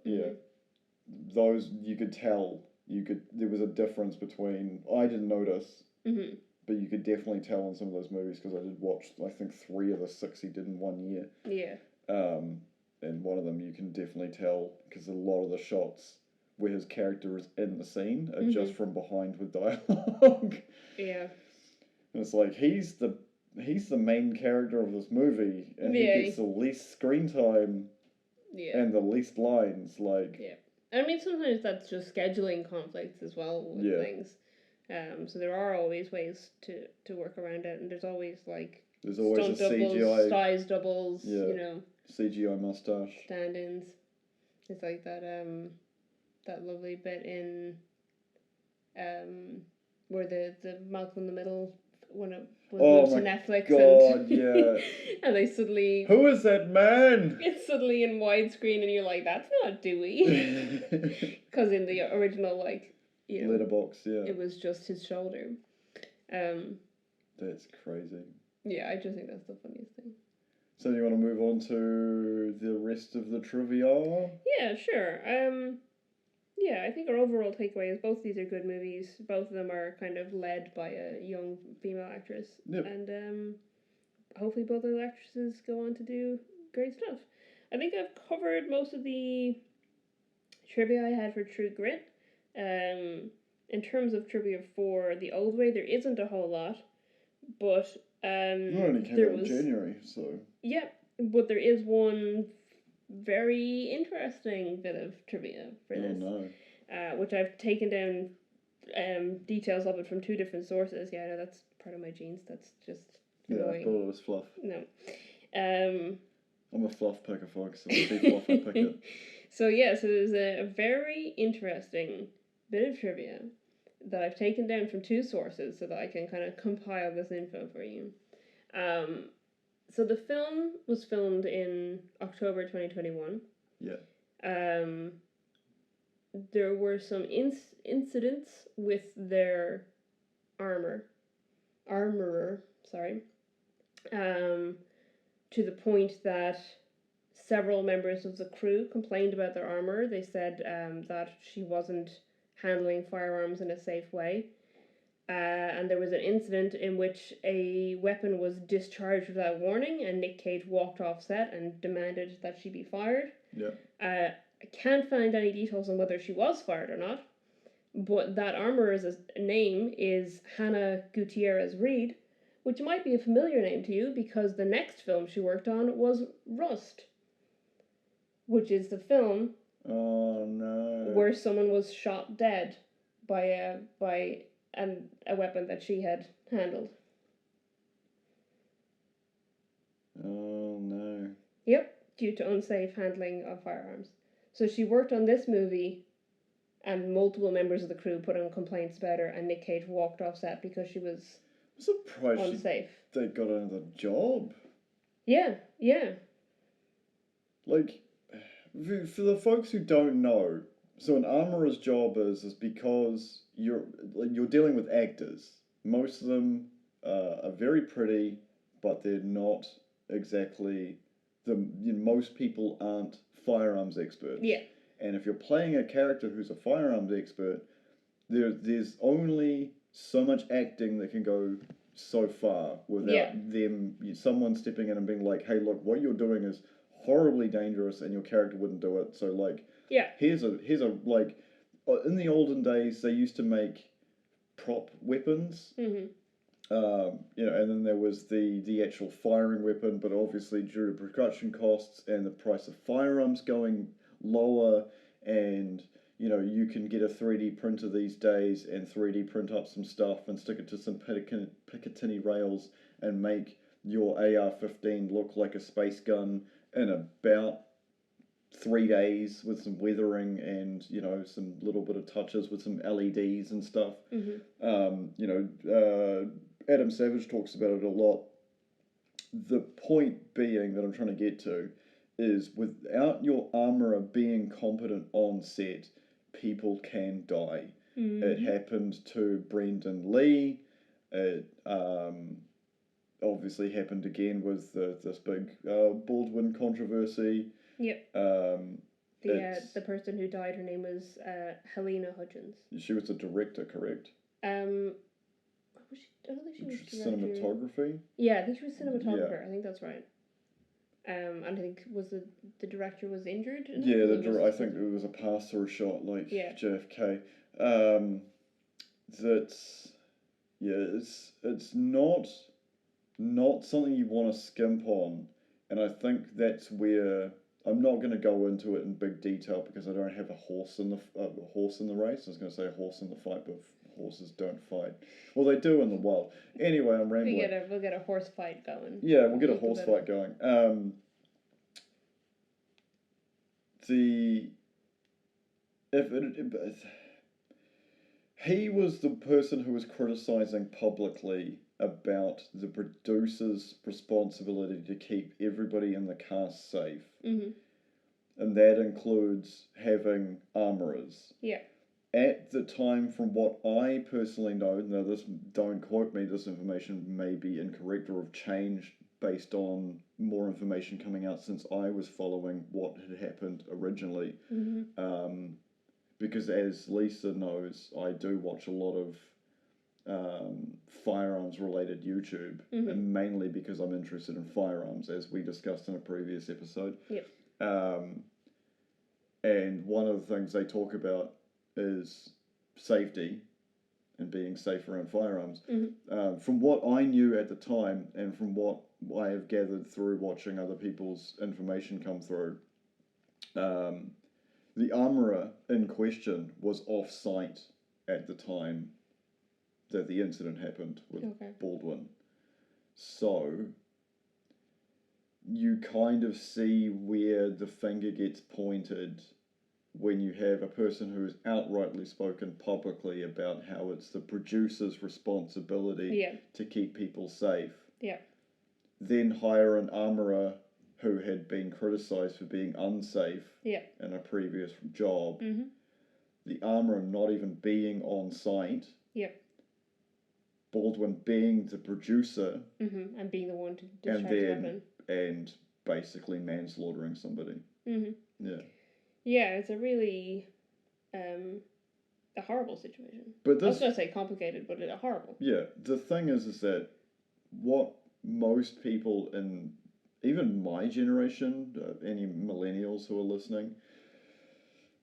those you could tell there was a difference between, I didn't notice Mm-hmm. But you could definitely tell in some of those movies, because I did watch, I think, 3 of the 6 he did in 1 year. Yeah. And one of them you can definitely tell, because a lot of the shots where his character is in the scene are just from behind with dialogue. Yeah. And it's like, he's the main character of this movie, and he gets the least screen time and the least lines. Like, yeah. I mean, sometimes that's just scheduling conflicts as well with things. So there are always ways to work around it, and there's always stunt a doubles, CGI size doubles, CGI mustache stand-ins. It's like that lovely bit in where the Malcolm in the Middle when it was moved to Netflix. And they suddenly, who is that man? It's suddenly in widescreen, and you're like, that's not Dewey, because in the original letterbox, it was just his shoulder. That's crazy. Yeah, I just think that's the funniest thing. So you want to move on to the rest of the trivia? Yeah, sure. Yeah, I think our overall takeaway is both these are good movies. Both of them are kind of led by a young female actress. Yep. And hopefully both those actresses go on to do great stuff. I think I've covered most of the trivia I had for True Grit. In terms of trivia for The Old Way, there isn't a whole lot. But it only came out in January, so... Yeah, but there is one very interesting bit of trivia for this. Oh no. Which I've taken down details of it from 2 different sources. Yeah, no, that's part of my genes. That's just annoying. I thought it was fluff. No. I'm a fluff picker, folks. If I see fluff, I pick it. So there's a very interesting bit of trivia that I've taken down from 2 sources so that I can kind of compile this info for you. So the film was filmed in October 2021. Yeah. There were some incidents with their armorer, to the point that several members of the crew complained about their armorer. They said that she wasn't handling firearms in a safe way. And there was an incident in which a weapon was discharged without warning, and Nick Cage walked off set and demanded that she be fired. Yeah. I can't find any details on whether she was fired or not, but that armorer's name is Hannah Gutierrez Reed, which might be a familiar name to you because the next film she worked on was Rust, which is the film where someone was shot dead by a weapon that she had handled. Oh no. Yep, due to unsafe handling of firearms. So she worked on this movie, and multiple members of the crew put on complaints about her, and Nick Cage walked off set because she was unsafe. They got another job. Yeah. Like, for the folks who don't know, so an armorer's job is because you're dealing with actors. Most of them are very pretty, but they're not exactly most people aren't firearms experts. Yeah. And if you're playing a character who's a firearms expert, there's only so much acting that can go so far without someone stepping in and being like, hey, look, what you're doing is horribly dangerous and your character wouldn't do it. So like, here's a like, in the olden days they used to make prop weapons. Mm-hmm. And then there was the actual firing weapon, but obviously due to production costs and the price of firearms going lower, and you can get a 3D printer these days and 3D print up some stuff and stick it to some Picatinny rails and make your AR-15 look like a space gun in about 3 days with some weathering and some little bit of touches with some LEDs and stuff. Mm-hmm. Adam Savage talks about it a lot. The point being that I'm trying to get to is without your armorer being competent on set, people can die. Mm-hmm. It happened to Brendan Lee. It obviously happened again with this big Baldwin controversy. Yep. The person who died, her name was Helena Hudgens. She was the director, correct? was she? I don't think she was director. Cinematography. Yeah, I think she was cinematographer. I think that's right. And I think the director was injured. Yeah, I think it was a pass-through shot like JFK. That's it's not something you want to skimp on, and I think that's where I'm not going to go into it in big detail because I don't have a horse in the race. I was going to say a horse in the fight, but horses don't fight. Well, they do in the wild. Anyway, I'm rambling. We'll get a horse fight going. Yeah, we'll get a horse fight going. He was the person who was criticizing publicly about the producer's responsibility to keep everybody in the cast safe. Mm-hmm. And that includes having armourers. Yeah. At the time, from what I personally know, now don't quote me, this information may be incorrect or have changed based on more information coming out since I was following what had happened originally. Mm-hmm. Because as Lisa knows, I do watch a lot of firearms related YouTube, mm-hmm. and mainly because I'm interested in firearms, as we discussed in a previous episode. Yep. And one of the things they talk about is safety and being safe around firearms. Mm-hmm. From what I knew at the time, and from what I have gathered through watching other people's information come through, the armourer in question was off-site at the time that the incident happened with Baldwin. So you kind of see where the finger gets pointed when you have a person who has outrightly spoken publicly about how it's the producer's responsibility to keep people safe. Yeah. Then hire an armourer who had been criticised for being unsafe in a previous job. Mm-hmm. The armourer not even being on site. Yep. Baldwin being the producer. Mm-hmm. And being the one to discharge the weapon. And basically manslaughtering somebody. Mm-hmm. Yeah. Yeah, it's a really a horrible situation. But I was going to say complicated, but horrible. Yeah, the thing is that what most people in even my generation, any millennials who are listening,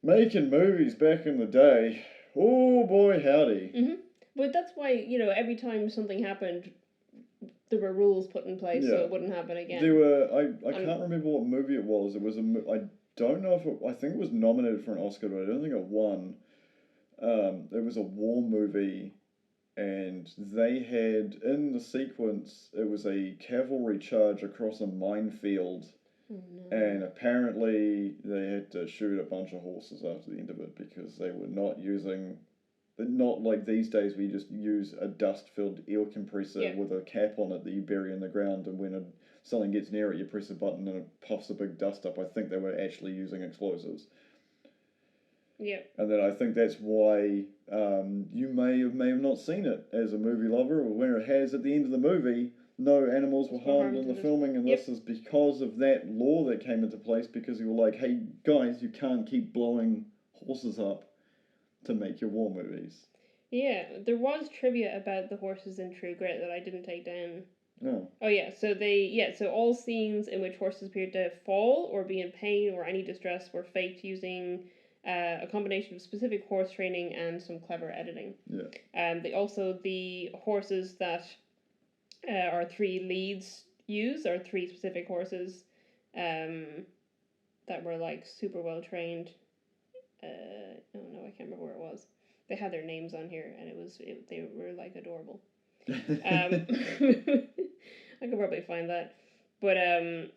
making movies back in the day, oh boy howdy. Mm-hmm. But that's why, every time something happened, there were rules put in place so it wouldn't happen again. There were, I can't remember what movie it was. It was I don't know if I think it was nominated for an Oscar, but I don't think it won. It was a war movie, and they had, in the sequence, it was a cavalry charge across a minefield, and apparently they had to shoot a bunch of horses after the end of it because they were not like these days we just use a dust-filled air compressor with a cap on it that you bury in the ground, and when something gets near it, you press a button and it puffs a big dust up. I think they were actually using explosives. Yeah. And then I think that's why you may have not seen it as a movie lover, or when it has at the end of the movie, no animals were harmed in the filming, and this is because of that law that came into place, because you were like, hey guys, you can't keep blowing horses up to make your war movies. Yeah, there was trivia about the horses in True Grit that I didn't take down. Oh yeah, so all scenes in which horses appeared to fall or be in pain or any distress were faked using a combination of specific horse training and some clever editing. Yeah. The horses that our three leads use are three specific horses that were like super well trained. I can't remember where it was. They had their names on here, and they were like adorable. I could probably find that, but so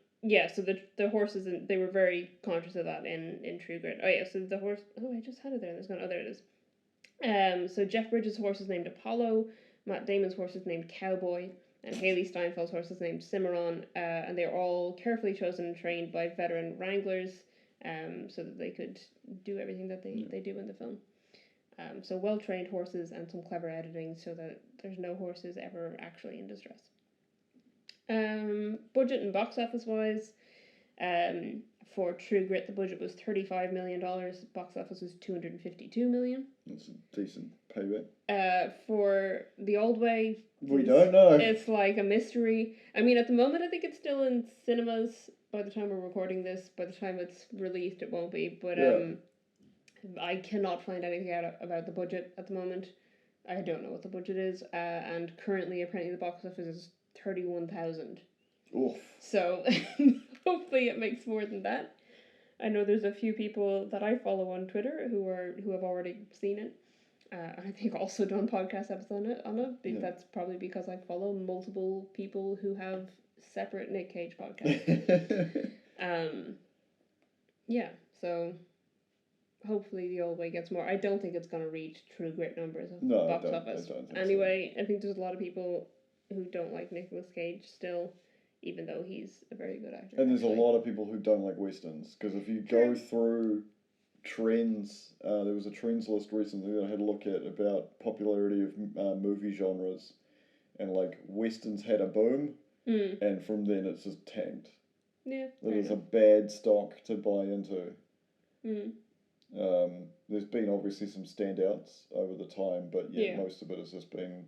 the horses, they were very conscious of that in True Grit. Oh yeah, so the horse. Oh, I just had it there. There's gone. Oh, there it is. So Jeff Bridges' horse is named Apollo. Matt Damon's horse is named Cowboy, and Haley Steinfeld's horse is named Cimarron. And they're all carefully chosen and trained by veteran wranglers, so that they could do everything that they do in the film. So well-trained horses and some clever editing so that there's no horses ever actually in distress. Budget and box office wise, For True Grit, the budget was $35 million. Box office was $252 million. That's a decent payback. For The Old Way, We don't know. it's like a mystery. I mean, at the moment, I think it's still in cinemas. By the time we're recording this, by the time it's released, it won't be. But I cannot find anything out about the budget at the moment. I don't know what the budget is. And currently, apparently, the box office is 31,000. Oof. So hopefully it makes more than that. I know there's a few people that I follow on Twitter who have already seen it. And I think also done podcast episodes on it. Yeah. That's probably because I follow multiple people who have separate Nick Cage podcasts. Yeah, so hopefully The Old Way gets more. I don't think it's going to reach True Grit numbers of box office. I don't think anyway, so. I think there's a lot of people who don't like Nicolas Cage still, even though he's a very good actor. And there's a lot of people who don't like westerns, because if you go through trends, there was a trends list recently that I had a look at about popularity of movie genres, and like westerns had a boom, and from then it's just tanked. Yeah, that is a bad stock to buy into. Mm. There's been obviously some standouts over the time, but most of it has just been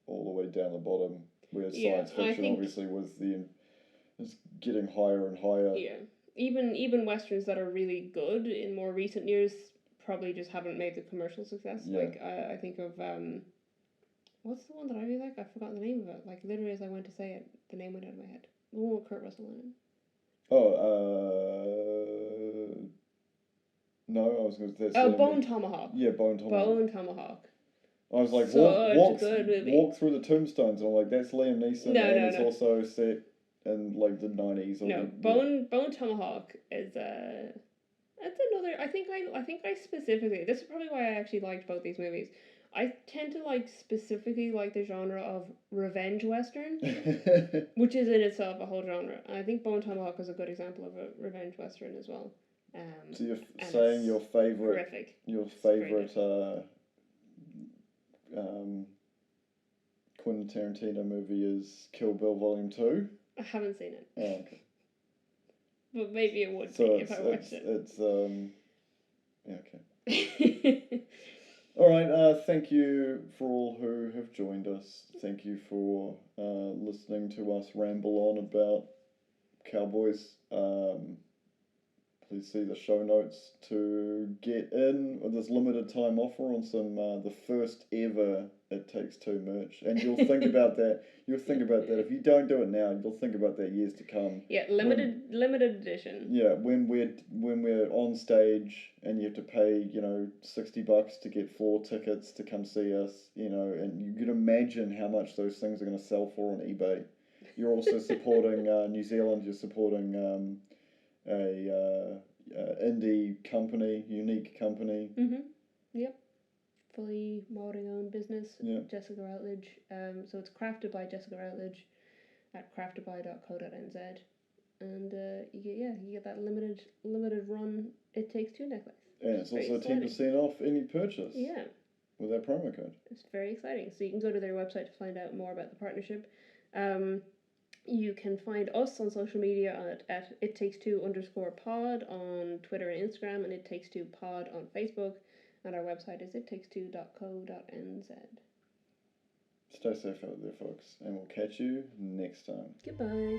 all the way down the bottom. Where science fiction obviously is getting higher and higher. Yeah, even westerns that are really good in more recent years probably just haven't made the commercial success. Yeah. Like I think of what's the one that I really like? I've forgotten the name of it. Like literally as I went to say it, the name went out of my head. The one with Kurt Russell in it. No, I was going to say. Oh, Bone Tomahawk. Yeah, Bone Tomahawk. Bone Tomahawk. I was like, Such a good movie. Walk through the tombstones, and I'm like, that's Liam Neeson, it's also set in like the 90s. Bone Tomahawk is that's another. I think I specifically. This is probably why I actually liked both these movies. I tend to specifically like the genre of revenge western, which is in itself a whole genre. And I think Bone Tomahawk is a good example of a revenge western as well. So you're saying your favorite, horrific. Your favorite Quentin Tarantino movie is Kill Bill Volume 2? I haven't seen it. Oh, okay. But maybe it would be if I watched it. Okay. Alright, thank you for all who have joined us. Thank you for listening to us ramble on about cowboys. Please see the show notes to get in with this limited time offer on some the first ever It Takes Two merch, and you'll think about that. You'll think about that if you don't do it now. You'll think about that years to come. Yeah, limited edition. Yeah, when we're on stage and you have to pay $60 to get floor tickets to come see us, and you can imagine how much those things are going to sell for on eBay. You're also supporting New Zealand. You're supporting a indie company, unique company. Yep. Fully Maori owned business. Yep. Jessica Routledge. So it's crafted by Jessica Routledge at craftedby.co.nz, and you get that limited run It Takes Two necklace. And it's also 10% off any purchase. Yeah. With that promo code. It's very exciting. So you can go to their website to find out more about the partnership. You can find us on social media at ittakes2_pod on Twitter and Instagram, and It Takes Two Pod on Facebook, and our website is ittakes2.co.nz. Stay safe out there, folks, and we'll catch you next time. Goodbye.